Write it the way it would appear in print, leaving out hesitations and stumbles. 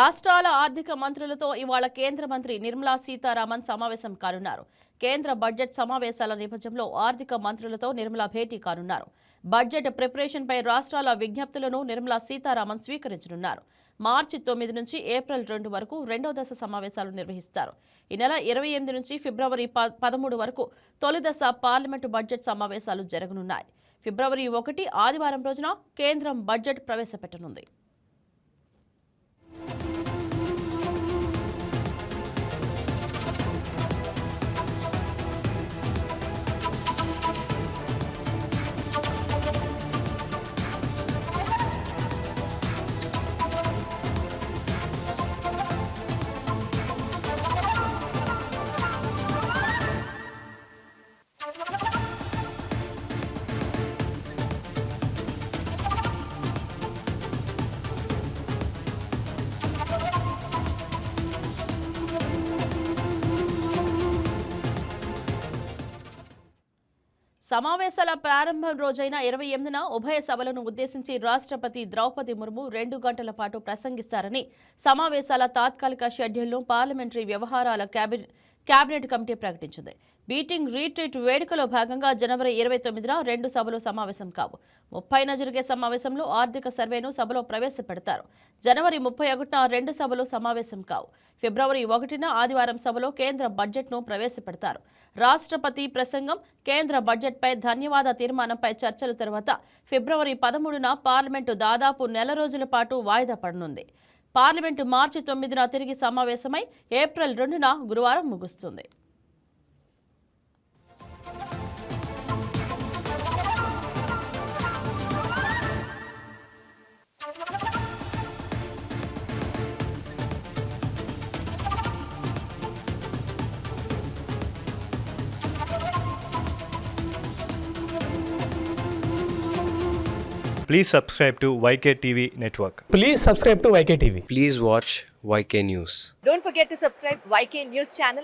రాష్ట్రాల ఆర్థిక మంత్రులతో ఇవాళ కేంద్ర మంత్రి నిర్మలా సీతారామన్ సమావేశం కానున్నారు. కేంద్ర బడ్జెట్ సమావేశాల నేపథ్యంలో ఆర్థిక మంత్రులతో నిర్మలా భేటీ కానున్నారు. బడ్జెట్ ప్రిపరేషన్ పై రాష్ట్రాల విజ్ఞప్తులను నిర్మలా సీతారామన్ స్వీకరించనున్నారు. మార్చి 9 నుంచి ఏప్రిల్ 2 వరకు రెండో దశ సమావేశాలు నిర్వహిస్తారు. ఈ నెల 28 నుంచి ఫిబ్రవరి 13 వరకు తొలి దశ పార్లమెంటు బడ్జెట్ సమావేశాలు జరగనున్నాయి. ఫిబ్రవరి 1 ఆదివారం రోజున కేంద్రం బడ్జెట్ ప్రవేశపెట్టనుంది. సమావేశాల ప్రారంభం రోజైన 28న ఉభయ సభలను ఉద్దేశించి రాష్ట్రపతి ద్రౌపది ముర్ము 2 గంటల పాటు ప్రసంగిస్తారని సమావేశాల తాత్కాలిక షెడ్యూల్ను పార్లమెంటరీ వ్యవహారాల కేబినెట్ కమిటీ ప్రకటించింది. బీటింగ్ రీట్రీట్ వేడుకలో భాగంగా జనవరి 29న 2 సభలు సమావేశం కావు. 30న జరిగే సమావేశంలో ఆర్థిక సర్వేను సభలో ప్రవేశపెడతారు. జనవరి 31న 2 సభలు సమావేశం కావు. ఫిబ్రవరి 1న ఆదివారం సభలో కేంద్ర బడ్జెట్ను ప్రవేశపెడతారు. రాష్ట్రపతి ప్రసంగం, కేంద్ర బడ్జెట్పై ధన్యవాద తీర్మానంపై చర్చల తర్వాత ఫిబ్రవరి 13న పార్లమెంటు దాదాపు నెల రోజుల పాటు వాయిదా పడనుంది. పార్లమెంటు మార్చి 9న తిరిగి సమావేశమై ఏప్రిల్ 2న గురువారం ముగుస్తుంది. Please subscribe to YK TV Network. Please subscribe to YK TV. Please watch YK News. Don't forget to subscribe YK News channel